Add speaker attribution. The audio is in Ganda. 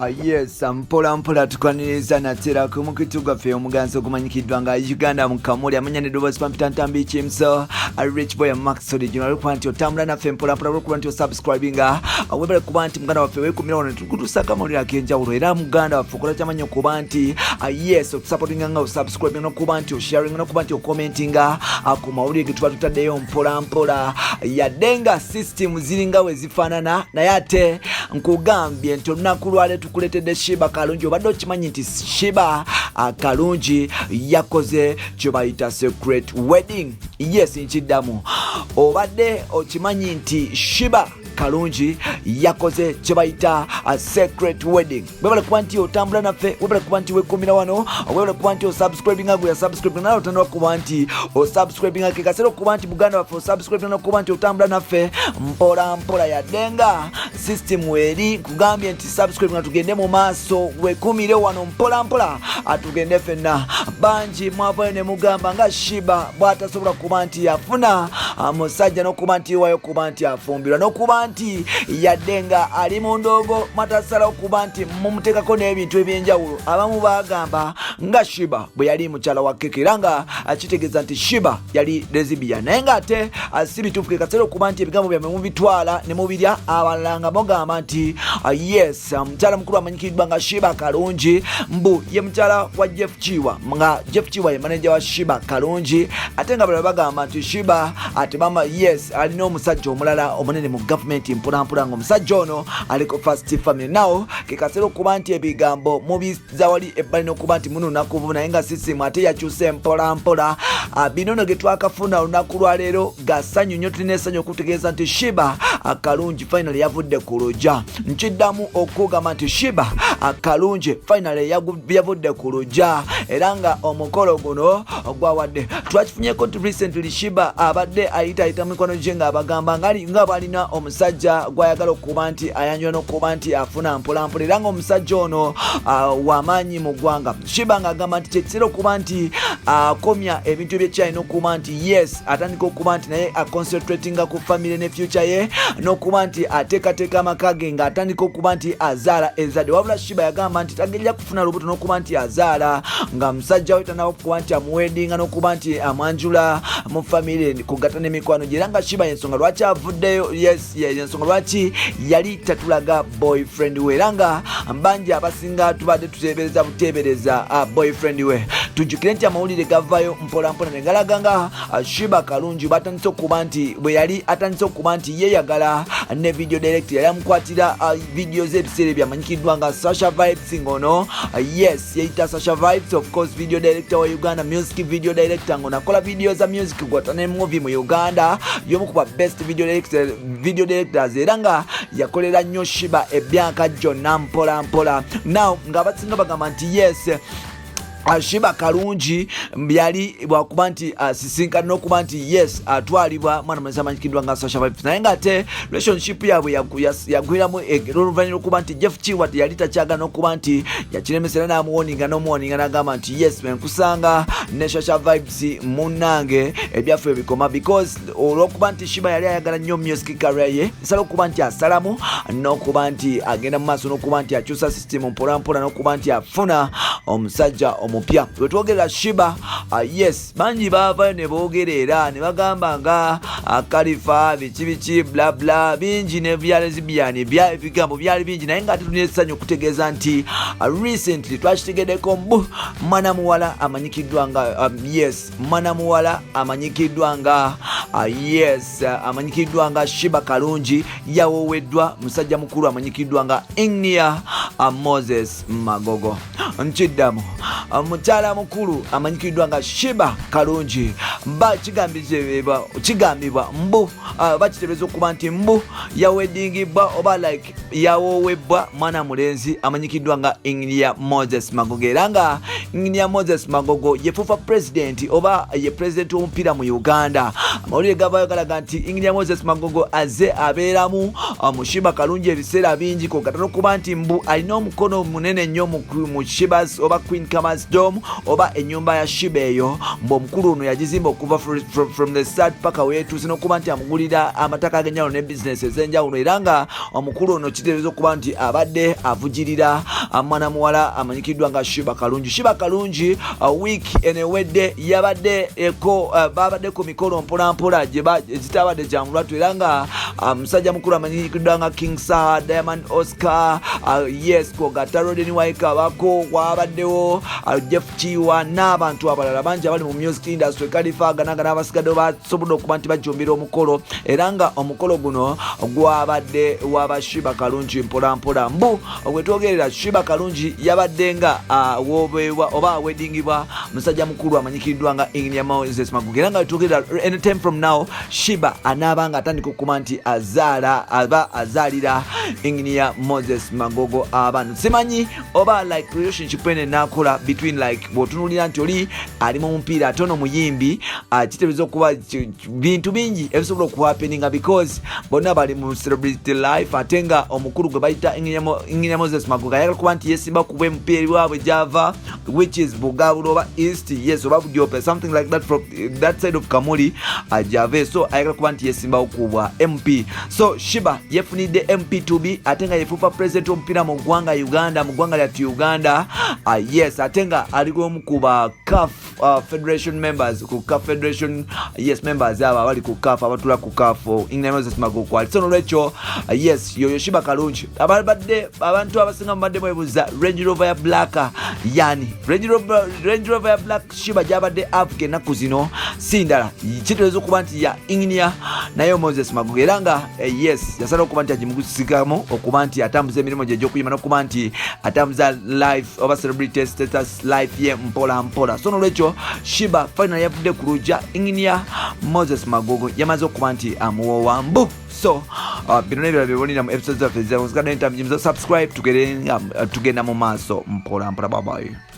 Speaker 1: Yes, mpola mpola tukwaniriza natera ku mukwitu gwaffe omuganzi ogumanyikiddwa nga Uganda Mukamooli amanya ne Dobozi Pampita Ntambi Chimso Rich Boy Max Original alikuwa nti otambula naffe mpola mpola olwokuba nti osubscribinga webale kuba nti muganda waffe weekumira wano tukutusaka amalira ak'enjawulo era muganda waffe okola kyamanya okuba nti yes okusupportinga nga osubscribinga n'okuba nti osharinga n'okuba nti okomentinga ku mawulire ge tuba tutaddeyo mpola mpola yadde nga system ziringa we zifaanana naye ate nkugambye nti olunaku lwaleero tukuletedde Sheebah Karungi obadde okimanyi nti Sheebah Karungi yakoze kye bayita secret wedding. Yes, nkiddamu obadde okimanyi nti Sheebah Karungi yakoze kye bayita secret wedding. Webale kuba nti otambula naffe, webale kuba nti weekumira wano, webale kuba nti osubscribinga gwe yasubscribinga naye otandika kuba nti osubscribinga ke kaseera okuba nti muganda waffe osubscribinga n'okuba nti otambula naffe mpola mpola yadde nga system weeri nkugambye nti subscribinga tugende mu maaso weekumire wano mpola mpola atugende ffenna. Bangi mwavayo ne mugamba nga Sheebah bw'atasobola kuba nti yafuna musajja n'okuba nti wayo kuba nti afumbirwa n'okuba nti yadde nga ali mu ndoogo matasalawo kuba nti mumuteekako n'ebintu ebyenjawulo. Abamu bagamba nga Sheebah bwe yali mukyala wa keke era nga akitegeeza nti Sheebah yali lesbian naye ng'ate si bituufu ke kaseera okuba nti ebigambo byammwe mubitwala ne mubirya abalala nga mugamba nti yes mukyala mukulu amanyikiddwa nga Sheebah Karungi mbu ye mukyala wa Jeff Chiwa nga Jeff Chiwa ye manager wa Sheebah Karungi ate nga balala bagamba nti Sheebah ate mama yes alina omusajja omulala omunene mu government mpolampola nga omusajja ono aliko first family nawo ke kaseera okuba nti ebigambo mubiza wali ebbali n'okuba nti muno nakuvu naye nga sisimu ate yakyuse mpolampola binono ge twakafuna olunaku lwaleero gasanyu nnyo tulina essanyu okutegeeza nti Sheebah Karungi finally yavudde ku luggya. Nkiddamu okugamba nti Sheebah Karungi finally yavudde ku luggya era nga omukolo guno gwawadde twakifunyeko nti recently Sheebah abadde ayita mikono gye nga abagamba nga balina omusajja gwayagala okuba nti ayanjula n'okuba nti afuna mpolampola era nga omusajja ono w'amaanyi mu ggwanga. Sheebah ng'agamba nti kyekiseera okuba nti akomya ebintu ebyekyalina okuba nti yes atandika okuba nti naye aconcentratinga ku family ne future ye n'okuba nti ateekateeka amaka ge ng'atandika okuba nti azaala ezadde wabula Sheebah yagamba nti tagenda kufuna lubuto n'okuba nti azaala nga musajja we tanawo okuba nti amuwedinga n'okuba nti amwanjula mu family kugatta n'emikwano gye era nga Sheebah yensonga lwaki avuddeyo yensonga lwaki yali tatulaga boyfriend we era nga bangi abasinga tubadde tuteebereza buteebereza boyfriend we. Tujjukire nti amawulire gavaayo mpolampola ne galaga nga Sheebah Karungi batandise okuba nti bwe yali atandise okuba nti yeeyagala ne video director yali amukwatira video z'ebiseera byamanyikiddwa nga Sasha Vibes ngono yes yeyita Sasha Vibes of course video director wa Uganda music video director ngono akola video za music gwata ne movie mu Uganda y'omu kuba best video directors era nga yakolera nnyo Sheebah ebyaka gyonna mpolampola. Now nga basinga bagamba nti yes Sheebah Karungi byali bwakuba nti sisinkana n'okuba nti yes atwalibwa mwana mwenzi amanyikiddwa nga Sasha Vibes naye nga ate relationship yaabwe yagwiramu oluvannyuma okuba nti Jeff Chiwa yali takyagala n'okuba nti yakiremesera n'amuwoninga n'omuwoninga n'agamba nti yes nkusanga ne Sasha Vibes munnange ebyaffe bikoma because olw'okuba nti Sheebah yali ayagala nnyo music career ye nsala okuba nti asalamu n'okuba nti agenda mu maaso n'okuba nti akyusa system mpolampola n'okuba nti afuna omusajja omupya. Bwe twogerera Sheebah yes bangi baavayo ne boogerera ne bagamba nga Khalifa biki bla bla bingi ne bya lesbian ebigambo byali bingi naye nga ate tulina essanyu okutegeeza nti recently twakitegeddeko mbu mwana muwala amanyikiddwa nga yes mwana muwala amanyikiddwa nga amanyikiddwa nga Sheebah Karungi yawoweddwa musajja mukulu amanyikiddwa nga Moses Magogo. Nkiddamu mukyala mukulu amanyikiddwa nga Sheebah Karungi kigambibwa mbu bakiteebereza okuba nti mbu yawedingibwa oba like yawowebbwa mwana mulenzi amanyikiddwa nga Moses Magogo era nga Moses Magogo yefuufa president oba ye president w'omupiira mu Uganda. Amawulire gavaayo galaga nti Moses Magogo aze abeeramu mu Sheebah Karungi ebiseera bingi kogata n'okuba nti mbu alina omukono munene nnyo mu Sheebah's oba Queen Kama's dome oba ennyumba ya Sheebah eyo omukulu ono yagizimba okuva from the start paka weetuuse n'okuba nti amugulira amataka ag'enjawulo ne bizinesi ez'enjawulo era nga omukulu ono kitegeeza okuba nti abadde avugirira mwana muwala amanyikiddwa nga Sheebah Karungi. Sheebah Karungi wiiki enewedde babadde ku mikolo mpolampola ezitabadde kya mulwatu era nga musajja mukulu amanyikiddwa nga King Sir Diamond Oscar yes Kogata Rodeni Waikabako wabaddewo Jeff Chiwa n'abantu abalala bangi abali mu music industry Kalifa ganaga n'abasigadde basobodde okuba nti bajumbira omukolo era nga omukolo guno gwabadde waba Sheebah Karungi mpolampola mbu wetwogerera Sheebah Karungi yabadde nga oba awedingibwa musajja mukulu amanyikiddwa nga Engineer Moses Magogo era nga wetwogerera anytime from now Sheebah anaabanga atandika okuba nti azaalira Engineer Moses Magogo abaana simanyi oba like relationship ene nakola between like bw'otunuulira nti oli ali mu mupiira ate ono muyimbi kitegeeza okuba bintu bingi ebisobola okuhappeninga because bonna bali mu celebrity life ate nga omukulu gwe bayita Engineer Moses Magogo ayagala kuba nti yesimba kuba mupiira waabwe gyava which is Bugabula oba East yes oba Budyope something like that from that side of Kamuli jave so ayagala kuba nti yesimba okubwa MP so Sheebah yefunidde MP2B ate nga yefuufa president omupiira mu ggwanga Uganda mu ggwanga lyatu Uganda yes ate nga alimu ku ba CAF Federation members ku CAF Federation yes members aba abali ku CAF abatula ku CAF Engineer Moses Magogo kwali so nolwekyo yes yoyo Sheebah Karungi abantu abasinga mbadde mwebuuza Range Rover ya black yani Range Rover ya black Sheebah gyabadde Africa ennaku zino sindala kitegeeza okuba nti ya Engineer naye Moses Magogo era nga yes yasala okuba nti agimugusigamu okuba nti atambuza emirimu gye gy'okuyima n'okuba nti atambuza life oba celebrity status life ye mpola mpola so nolwekyo Sheebah final yavudde ku luggya Engineer Moses Magogo yamaze okuba nti amuwoowa mbu so bino nebyo bibonera mu episodes zaffe ez'Uganda Interview subscribe tugenda mu maaso mpola mpola bye bye.